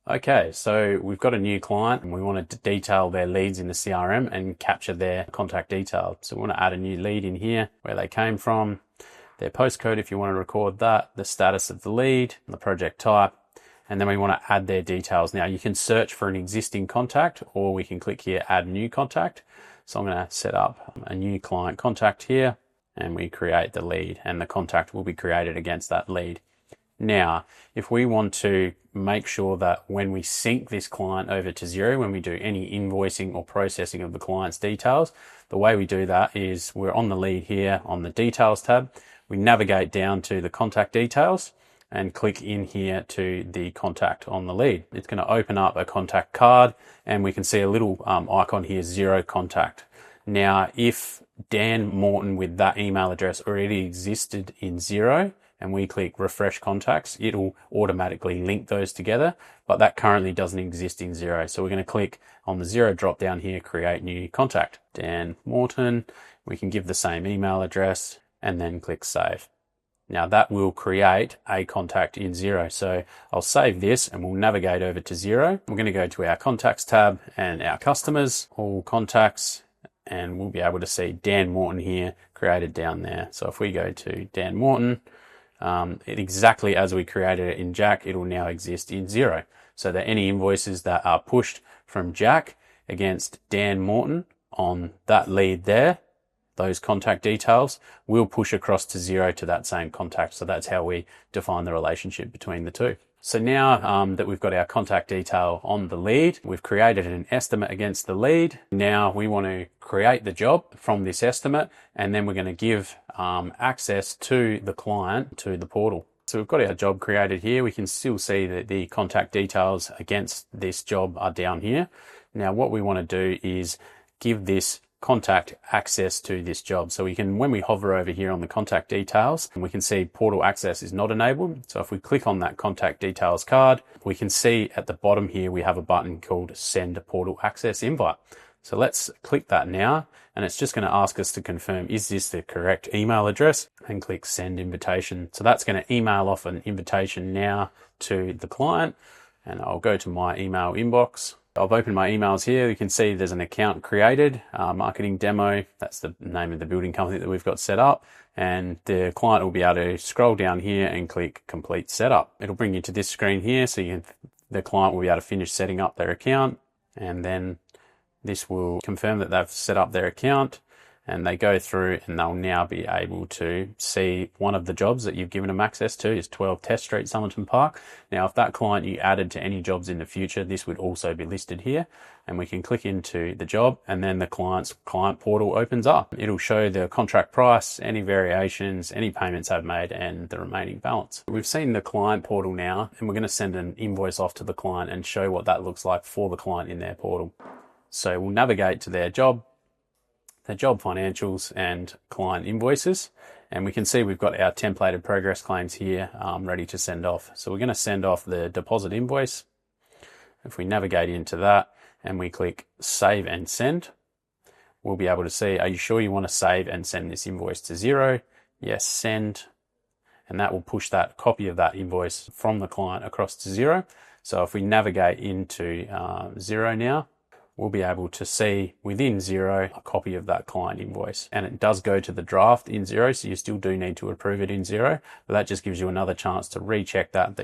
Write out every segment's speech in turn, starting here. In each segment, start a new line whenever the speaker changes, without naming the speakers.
Okay, so we've got a new client and we want to detail their leads in the CRM and capture their contact details. So we want to add a new lead in here, where they came from, their postcode if you want to record that, the status of the lead, the project type, and then we want to add their details. Now you can search for an existing contact, or we can click here, add new contact. So I'm going to set up a new client contact here, and we create the lead, and the contact will be created against that lead. Now, if we want to make sure that when we sync this client over to Xero, when we do any invoicing or processing of the client's details, the way we do that is we're on the lead here on the details tab. We navigate down to the contact details and click in here to the contact on the lead. It's going to open up a contact card, and we can see a little icon here, Xero contact. Now, if Dan Morton with that email address already existed in Xero, and we click refresh contacts, it'll automatically link those together, but that currently doesn't exist in Xero. So we're going to click on the Xero drop down here, create new contact, Dan Morton. We can give the same email address and then click save. Now that will create a contact in Xero. So I'll save this and we'll navigate over to Xero. We're going to go to our contacts tab and our customers, all contacts, and we'll be able to see Dan Morton here created down there. So if we go to Dan Morton, exactly as we created it in Jack, it will now exist in Xero. So that any invoices that are pushed from Jack against Dan Morton on that lead there, those contact details will push across to Xero to that same contact. So that's how we define the relationship between the two. So now that we've got our contact detail on the lead, we've created an estimate against the lead. Now we want to create the job from this estimate, and then we're going to give access to the client to the portal. So we've got our job created here. We can still see that the contact details against this job are down here. Now what we want to do is give this contact access to this job. So we can, when we hover over here on the contact details, we can see portal access is not enabled. So if we click on that contact details card, we can see at the bottom here, we have a button called send portal access invite. So let's click that now, and it's just going to ask us to confirm, is this the correct email address, and click send invitation. So that's going to email off an invitation now to the client, and I'll go to my email inbox. I've opened my emails here. You can see there's an account created, marketing demo. That's the name of the building company that we've got set up. And the client will be able to scroll down here and click complete setup. It'll bring you to this screen here. So the client will be able to finish setting up their account. And then this will confirm that they've set up their account. And they go through and they'll now be able to see one of the jobs that you've given them access to is 12 Test Street, Somerton Park. Now, if that client you added to any jobs in the future, this would also be listed here. And we can click into the job, and then the client's client portal opens up. It'll show the contract price, any variations, any payments I've made, and the remaining balance. We've seen the client portal now, and we're going to send an invoice off to the client and show what that looks like for the client in their portal. So we'll navigate to their job financials and client invoices, and we can see we've got our templated progress claims here ready to send off. So we're going to send off the deposit invoice. If we navigate into that and we click save and send, we'll be able to see, are you sure you want to save and send this invoice to Xero? Yes, send. And that will push that copy of that invoice from the client across to Xero. So if we navigate into Xero now, we'll be able to see within Xero a copy of that client invoice. And it does go to the draft in Xero, so you still do need to approve it in Xero, but that just gives you another chance to recheck that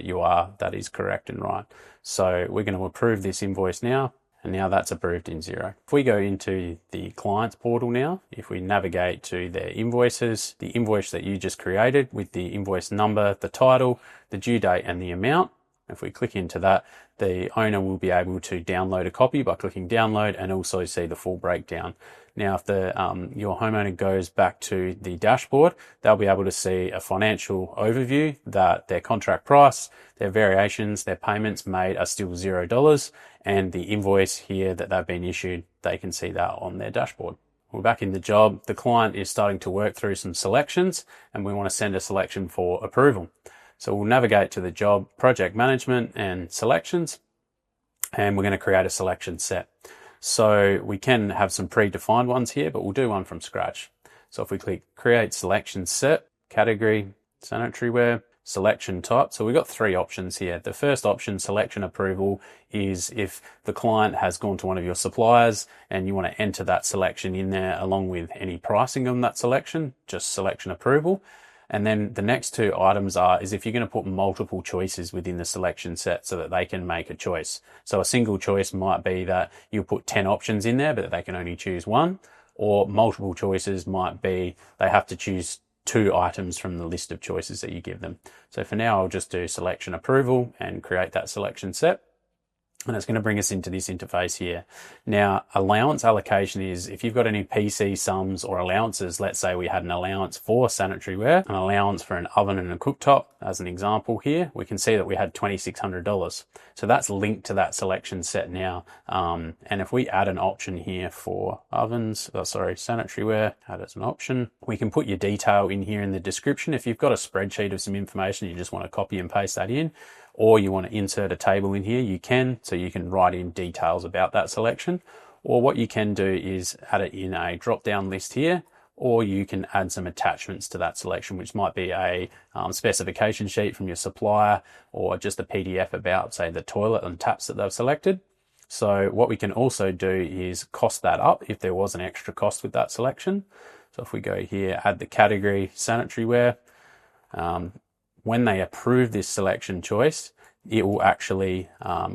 is correct and right. So we're going to approve this invoice now, and now that's approved in Xero. If we go into the client's portal now, if we navigate to their invoices, the invoice that you just created with the invoice number, the title, the due date, and the amount, if we click into that, the owner will be able to download a copy by clicking download and also see the full breakdown. Now, if your homeowner goes back to the dashboard, they'll be able to see a financial overview that their contract price, their variations, their payments made are still $0, and the invoice here that they've been issued, they can see that on their dashboard. We're back in the job. The client is starting to work through some selections, and we want to send a selection for approval. So we'll navigate to the job, project management and selections, and we're going to create a selection set. So we can have some predefined ones here, but we'll do one from scratch. So if we click create selection set, category, sanitary ware, selection type. So we've got three options here. The first option, selection approval, is if the client has gone to one of your suppliers and you want to enter that selection in there along with any pricing on that selection, just selection approval. And then the next two items is if you're going to put multiple choices within the selection set so that they can make a choice. So a single choice might be that you put 10 options in there, but they can only choose one, or multiple choices might be they have to choose 2 items from the list of choices that you give them. So for now, I'll just do selection approval and create that selection set. And it's going to bring us into this interface here. Now, allowance allocation is if you've got any PC sums or allowances. Let's say we had an allowance for sanitary ware, an allowance for an oven and a cooktop, as an example here, we can see that we had $2,600. So that's linked to that selection set now. And if we add an option here for sanitary ware, add as an option, we can put your detail in here in the description. If you've got a spreadsheet of some information, you just want to copy and paste that in, or you want to insert a table in here, you can. So you can write in details about that selection. Or what you can do is add it in a drop-down list here, or you can add some attachments to that selection, which might be a specification sheet from your supplier, or just a PDF about, say, the toilet and taps that they've selected. So what we can also do is cost that up if there was an extra cost with that selection. So if we go here, add the category sanitary ware, when they approve this selection choice, it will actually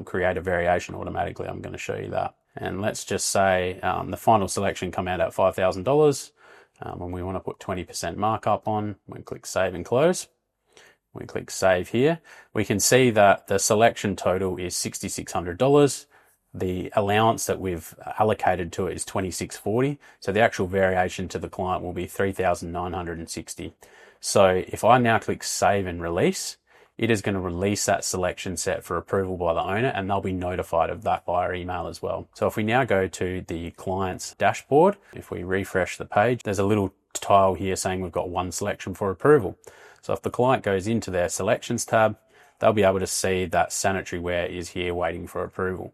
create a variation automatically. I'm going to show you that. And let's just say the final selection come out at $5,000, and we want to put 20% markup on. We click save and close. We click save here. We can see that the selection total is $6,600. The allowance that we've allocated to it is $2,640. So the actual variation to the client will be $3,960. So if I now click save and release, it is going to release that selection set for approval by the owner, and they'll be notified of that via email as well. So if we now go to the client's dashboard, if we refresh the page, there's a little tile here saying we've got one selection for approval. So if the client goes into their selections tab, they'll be able to see that sanitary ware is here waiting for approval.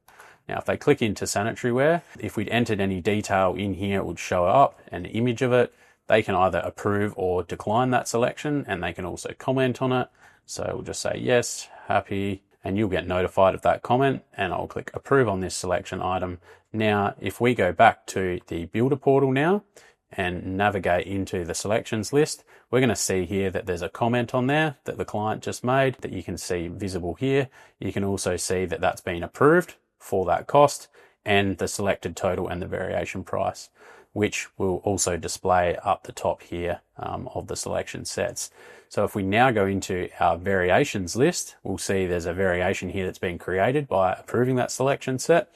Now, if they click into sanitary ware, if we'd entered any detail in here, it would show up an image of it. They can either approve or decline that selection, and they can also comment on it. So we'll just say yes, happy, and you'll get notified of that comment, and I'll click approve on this selection item. Now, if we go back to the builder portal now and navigate into the selections list, we're going to see here that there's a comment on there that the client just made that you can see visible here. You can also see that that's been approved for that cost and the selected total and the variation price, which will also display up the top here of the selection sets. So if we now go into our variations list, we'll see there's a variation here that's been created by approving that selection set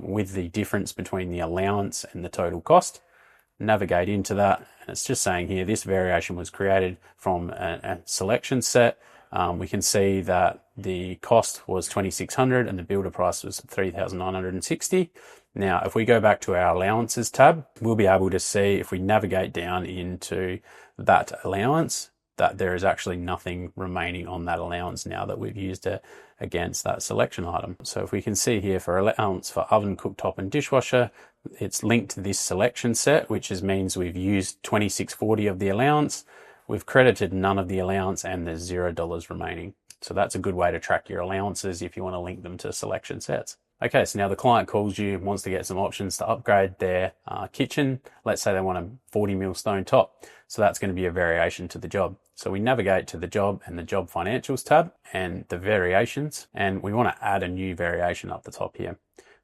with the difference between the allowance and the total cost. Navigate into that, and it's just saying here this variation was created from a selection set. We can see that the cost was $2,600 and the builder price was $3,960. Now, if we go back to our allowances tab, we'll be able to see if we navigate down into that allowance, that there is actually nothing remaining on that allowance now that we've used it against that selection item. So if we can see here for allowance for oven, cooktop and dishwasher, it's linked to this selection set, which means we've used $2,640 of the allowance. We've credited none of the allowance and there's $0 remaining. So that's a good way to track your allowances if you want to link them to selection sets. Okay, so now the client calls you, wants to get some options to upgrade their kitchen. Let's say they want a 40mm stone top. So that's going to be a variation to the job. So we navigate to the job and the job financials tab and the variations, and we want to add a new variation up the top here.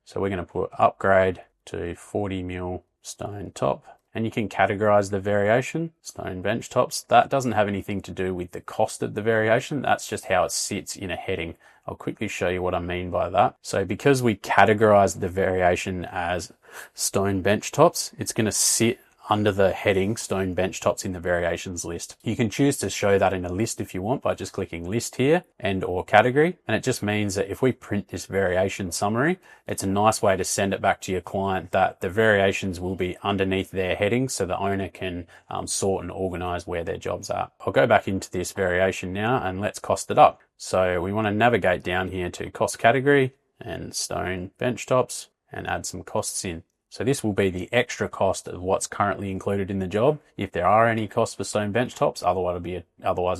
So we're going to put upgrade to 40mm stone top. And you can categorize the variation, stone bench tops. That doesn't have anything to do with the cost of the variation. That's just how it sits in a heading. I'll quickly show you what I mean by that. So because we categorize the variation as stone bench tops, it's going to sit under the heading stone bench tops in the variations list. You can choose to show that in a list if you want by just clicking list here and or category. And it just means that if we print this variation summary, it's a nice way to send it back to your client that the variations will be underneath their heading so the owner can sort and organize where their jobs are. I'll go back into this variation now and let's cost it up. So we want to navigate down here to cost category and stone bench tops and add some costs in. So this will be the extra cost of what's currently included in the job. If there are any costs for stone bench tops, otherwise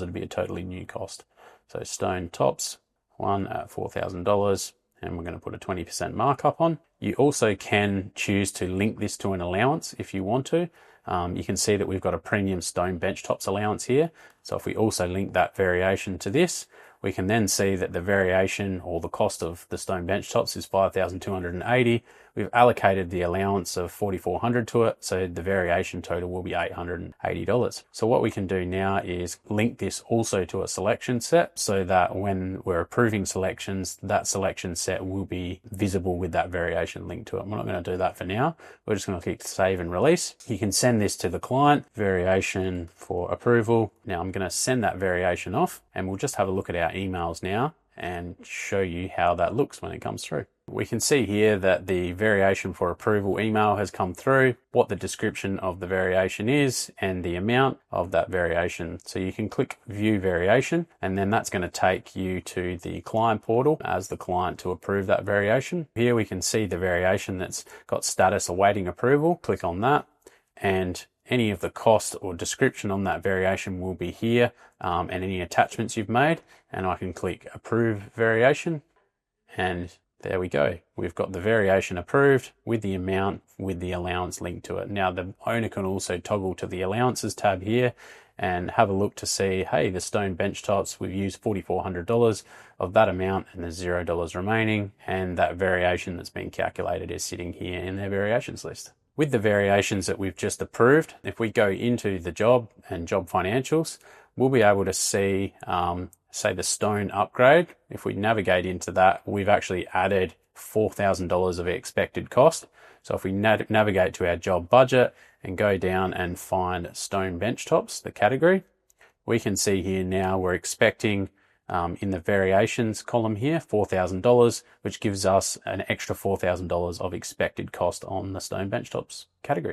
it'll be a totally new cost. So stone tops, one at $4,000, and we're going to put a 20% markup on. You also can choose to link this to an allowance if you want to. You can see that we've got a premium stone bench tops allowance here. So if we also link that variation to this, we can then see that the variation or the cost of the stone bench tops is $5,280. We've allocated the allowance of $4,400 to it, so the variation total will be $880. So what we can do now is link this also to a selection set so that when we're approving selections, that selection set will be visible with that variation linked to it. We're not going to do that for now. We're just going to click save and release. You can send this to the client, variation for approval. Now I'm going to send that variation off, and we'll just have a look at our emails now and show you how that looks when it comes through. We can see here that the variation for approval email has come through, what the description of the variation is, and the amount of that variation. So you can click view variation, and then that's going to take you to the client portal as the client to approve that variation. Here we can see the variation that's got status awaiting approval. Click on that, and any of the cost or description on that variation will be here, and any attachments you've made. And I can click approve variation, and there we go. We've got the variation approved with the amount, with the allowance linked to it. Now the owner can also toggle to the allowances tab here and have a look to see, hey, the stone bench tops, we've used $4,400 of that amount and there's $0 remaining, and that variation that's been calculated is sitting here in their variations list. With the variations that we've just approved, if we go into the job and job financials, we'll be able to see, say the stone upgrade. If we navigate into that, we've actually added $4,000 of expected cost. So if we navigate to our job budget and go down and find stone bench tops, the category, we can see here now we're expecting in the variations column here, $4,000, which gives us an extra $4,000 of expected cost on the stone bench tops category.